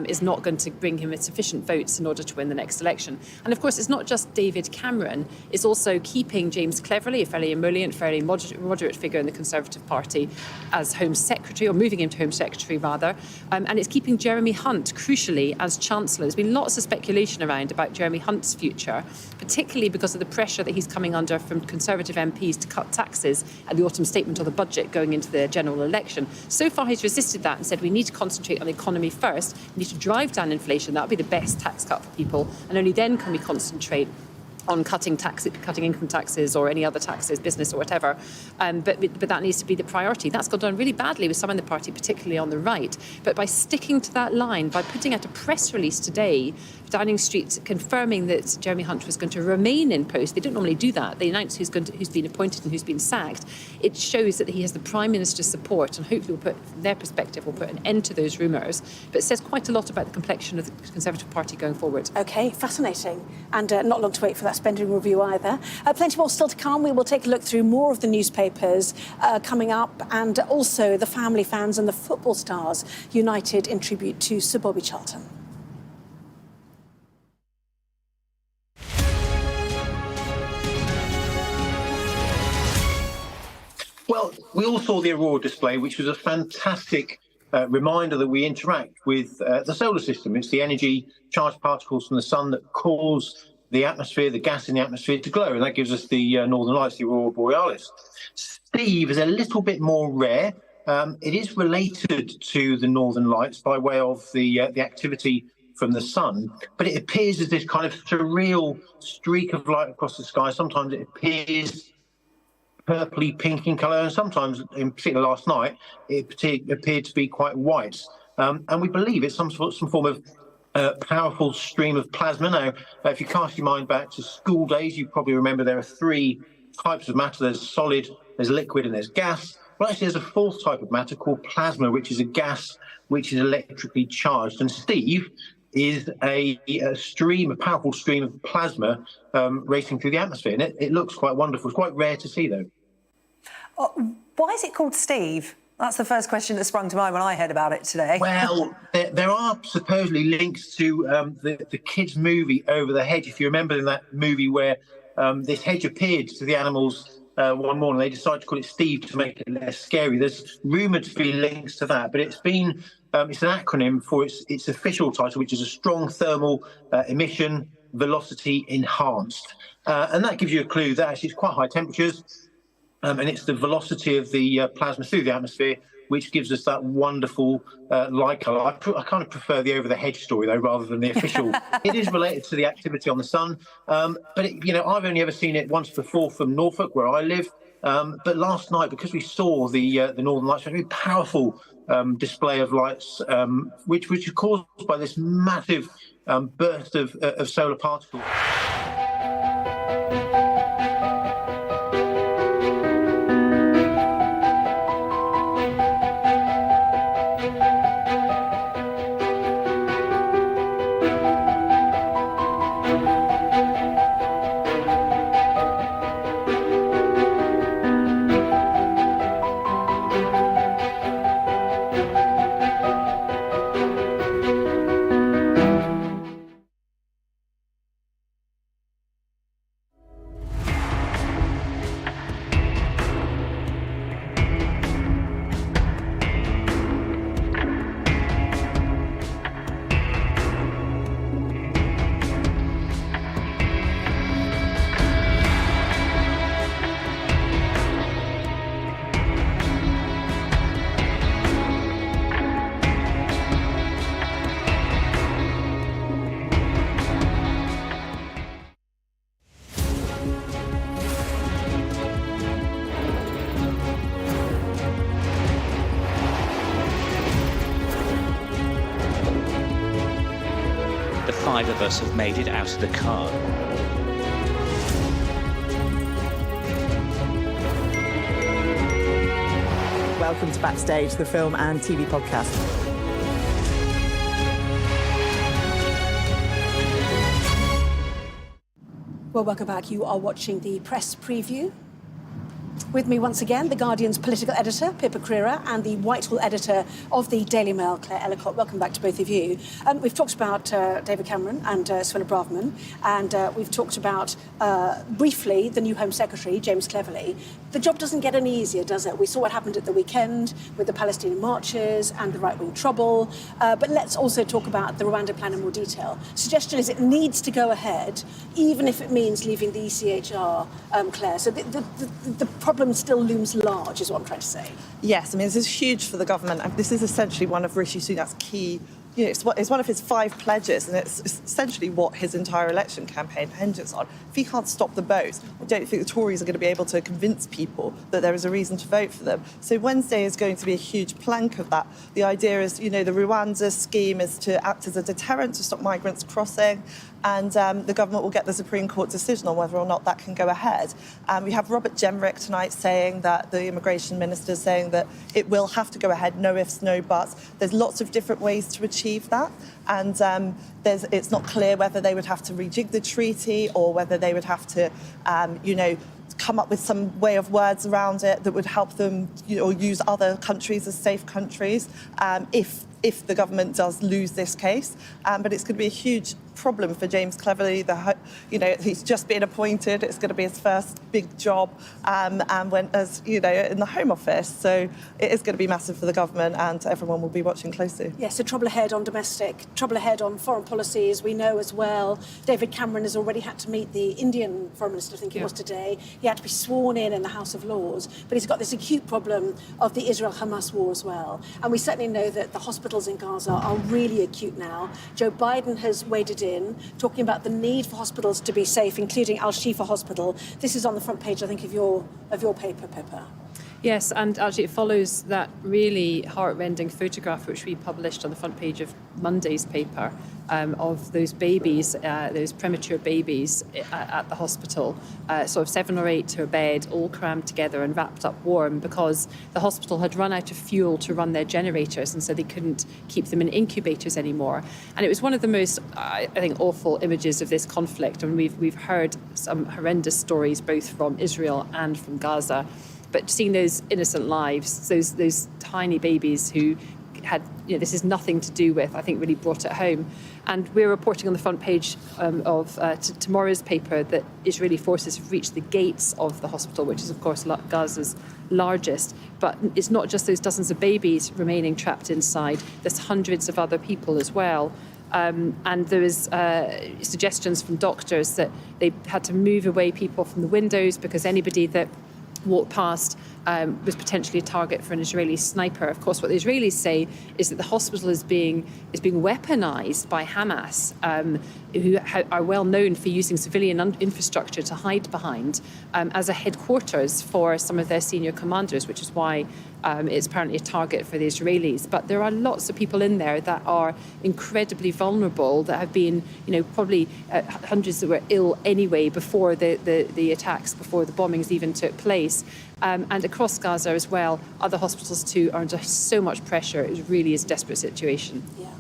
is not going to bring him sufficient votes in order to win the next election. And of course, it's not just David Cameron, it's also keeping James Cleverly, a fairly emollient, fairly moderate figure in the Conservative Party, as Home Secretary, or moving him to Home Secretary rather, and it's keeping Jeremy Hunt, crucially, as Chancellor. There's been lots of speculation around about Jeremy Hunt's future, particularly because of the pressure that he's coming under from Conservative MPs to cut taxes at the autumn statement of the budget going into the general election. So far, he's resisted that and said we need to concentrate on the economy first. We need to drive down inflation. That would be the best tax cut for people, and only then can we concentrate on cutting income taxes or any other taxes, business or whatever. But that needs to be the priority. That's gone down really badly with some in the party, particularly on the right. But by sticking to that line, by putting out a press release today, Downing Street confirming that Jeremy Hunt was going to remain in post. They don't normally do that. They announce who's been appointed and who's been sacked. It shows that he has the Prime Minister's support, and hopefully from their perspective, will put an end to those rumours. But it says quite a lot about the complexion of the Conservative Party going forward. OK, fascinating. And not long to wait for that spending review either. Plenty more still to come. We will take a look through more of the newspapers coming up, and also the family fans and the football stars united in tribute to Sir Bobby Charlton. Well, we all saw the Aurora display, which was a fantastic reminder that we interact with the solar system. It's the energy, charged particles from the sun that cause the atmosphere, the gas in the atmosphere to glow, and that gives us the Northern Lights, the Aurora Borealis. Steve is a little bit more rare. It is related to the Northern Lights by way of the activity from the sun, but it appears as this kind of surreal streak of light across the sky. Sometimes it appears purpley pink in colour, and sometimes, in particular last night, it appeared to be quite white. And we believe it's some form of powerful stream of plasma. Now, if you cast your mind back to school days, you probably remember there are 3 types of matter. There's solid, there's liquid, and there's gas. Well, actually, there's a 4th type of matter called plasma, which is a gas which is electrically charged. And Steve is a powerful stream of plasma racing through the atmosphere. And it looks quite wonderful. It's quite rare to see, though. Why is it called Steve? That's the first question that sprung to mind when I heard about it today. Well, there are supposedly links to the kids' movie Over the Hedge. If you remember in that movie where this hedge appeared to the animals one morning, they decided to call it Steve to make it less scary. There's rumoured to be links to that, but it's an acronym for its official title, which is a strong thermal emission velocity enhanced. And that gives you a clue that actually it's quite high temperatures. And it's the velocity of the plasma through the atmosphere which gives us that wonderful light colour. I kind of prefer the over-the-hedge story, though, rather than the official. It is related to the activity on the sun, but I've only ever seen it once before from Norfolk, where I live. But last night, because we saw the Northern Lights, a very powerful display of lights, which are caused by this massive burst of solar particles. Five of us have made it out of the car. Welcome to Backstage, the film and TV podcast. Well, welcome back. You are watching the press preview. With me once again, The Guardian's political editor, Pippa Crerar, and the Whitehall editor of the Daily Mail, Claire Ellicott. Welcome back to both of you. We've talked about David Cameron and Suella Braverman, and we've talked about, briefly, the new Home Secretary, James Cleverly. The job doesn't get any easier, does it? We saw what happened at the weekend with the Palestinian marches and the right-wing trouble. But let's also talk about the Rwanda plan in more detail. Suggestion is it needs to go ahead, even if it means leaving the ECHR, Claire. So the problem still looms large, is what I'm trying to say. Yes, I mean, this is huge for the government. This is essentially one of Rishi Sunak's key, it's one of his 5 pledges, and it's essentially what his entire election campaign hinges on. If he can't stop the boat, I don't think the Tories are going to be able to convince people that there is a reason to vote for them. So Wednesday is going to be a huge plank of that. The idea is, the Rwanda scheme is to act as a deterrent to stop migrants crossing, and the government will get the Supreme Court decision on whether or not that can go ahead. We have Robert Jenrick tonight saying that, the immigration minister saying that it will have to go ahead, no ifs, no buts. There's lots of different ways to achieve that, and it's not clear whether they would have to rejig the treaty or whether they would have to, come up with some way of words around it that would help them, or use other countries as safe countries, if the government does lose this case. But it's going to be a huge problem for James Cleverly. He's just been appointed. It's going to be his first big job, and in the Home Office. So it is going to be massive for the government, and everyone will be watching closely. Yes, so trouble ahead on domestic, trouble ahead on foreign policies. We know as well, David Cameron has already had to meet the Indian Foreign Minister, I think it was today. He had to be sworn in the House of Lords, but he's got this acute problem of the Israel-Hamas war as well. And we certainly know that the hospitals in Gaza are really acute now. Joe Biden has waded in, talking about the need for hospitals to be safe, including Al-Shifa Hospital. This is on the front page, I think, of your paper, Pippa. Yes, and actually it follows that really heart-rending photograph which we published on the front page of Monday's paper of those babies, those premature babies at the hospital, sort of 7 or 8 to a bed, all crammed together and wrapped up warm because the hospital had run out of fuel to run their generators, and so they couldn't keep them in incubators anymore. And it was one of the most, I think, awful images of this conflict. And we've heard some horrendous stories both from Israel and from Gaza. But seeing those innocent lives, those tiny babies who had, this is nothing to do with, I think really brought it home. And we're reporting on the front page of tomorrow's paper that Israeli forces have reached the gates of the hospital, which is, of course, Gaza's largest. But it's not just those dozens of babies remaining trapped inside. There's hundreds of other people as well. And there was suggestions from doctors that they had to move away people from the windows because anybody that walked past was potentially a target for an Israeli sniper. Of course, what the Israelis say is that the hospital is being weaponized by Hamas, who are well known for using civilian infrastructure to hide behind as a headquarters for some of their senior commanders, which is why it's apparently a target for the Israelis. But there are lots of people in there that are incredibly vulnerable, that have been, probably hundreds that were ill anyway before the attacks, before the bombings even took place. And across Gaza as well, other hospitals too are under so much pressure. It really is a desperate situation. Yeah.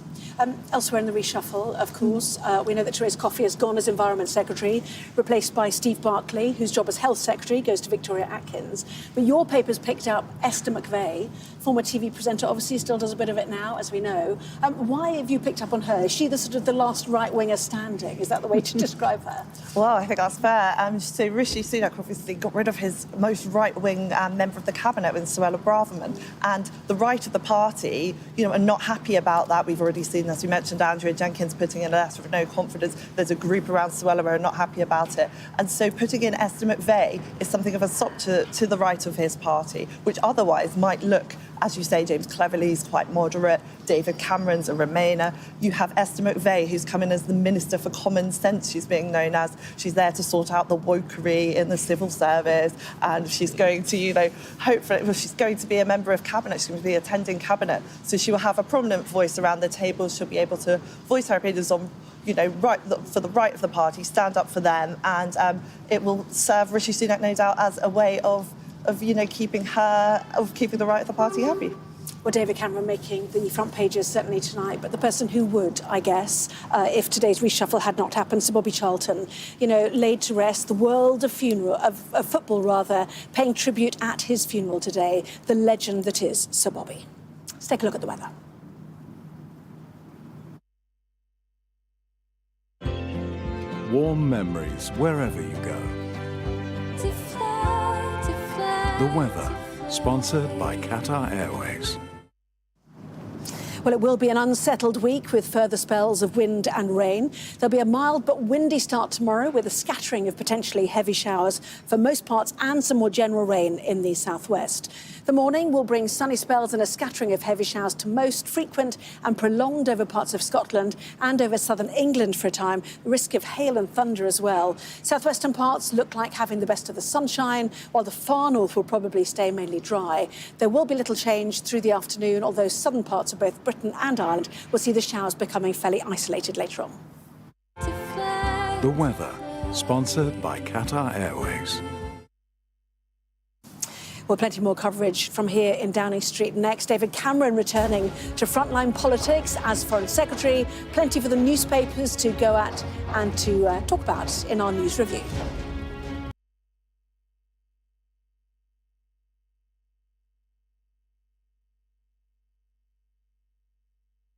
Elsewhere in the reshuffle, of course, we know that Therese Coffey has gone as Environment Secretary, replaced by Steve Barclay, whose job as Health Secretary goes to Victoria Atkins. But your paper's picked up Esther McVey, former TV presenter, obviously still does a bit of it now, as we know. Why have you picked up on her? Is she the sort of the last right-winger standing? Is that the way to describe her? Well, I think that's fair. So Rishi Sunak obviously got rid of his most right-wing member of the cabinet with Suella Braverman, and the right of the party, are not happy about that. We've already seen, as you mentioned, Andrea Jenkins putting in a letter of no confidence. There's a group around Suella who are not happy about it. And so putting in Esther McVey is something of a sop to the right of his party, which otherwise might look, as you say, James Cleverly's quite moderate, David Cameron's a Remainer. You have Esther McVey, who's come in as the Minister for Common Sense, she's being known as. She's there to sort out the wokery in the civil service, and she's going to, hopefully, she's going to be a member of Cabinet, she's going to be attending Cabinet, so she will have a prominent voice around the table. She'll be able to voice her opinions on, for the right of the party, stand up for them, and it will serve Rishi Sunak, no doubt, as a way of keeping the right of the party happy. Well, David Cameron making the front pages certainly tonight, but the person who would, I guess, if today's reshuffle had not happened, Sir Bobby Charlton, laid to rest, the world of football, paying tribute at his funeral today, the legend that is Sir Bobby. Let's take a look at the weather. Warm memories wherever you go. The weather, sponsored by Qatar Airways. Well, it will be an unsettled week with further spells of wind and rain. There'll be a mild but windy start tomorrow with a scattering of potentially heavy showers for most parts and some more general rain in the southwest. The morning will bring sunny spells and a scattering of heavy showers to most, frequent and prolonged over parts of Scotland and over southern England for a time. The risk of hail and thunder as well. Southwestern parts look like having the best of the sunshine, while the far north will probably stay mainly dry. There will be little change through the afternoon, although southern parts of both Britain and Ireland will see the showers becoming fairly isolated later on. The weather, sponsored by Qatar Airways. Well, plenty more coverage from here in Downing Street next. David Cameron returning to frontline politics as Foreign Secretary. Plenty for the newspapers to go at and to talk about in our news review.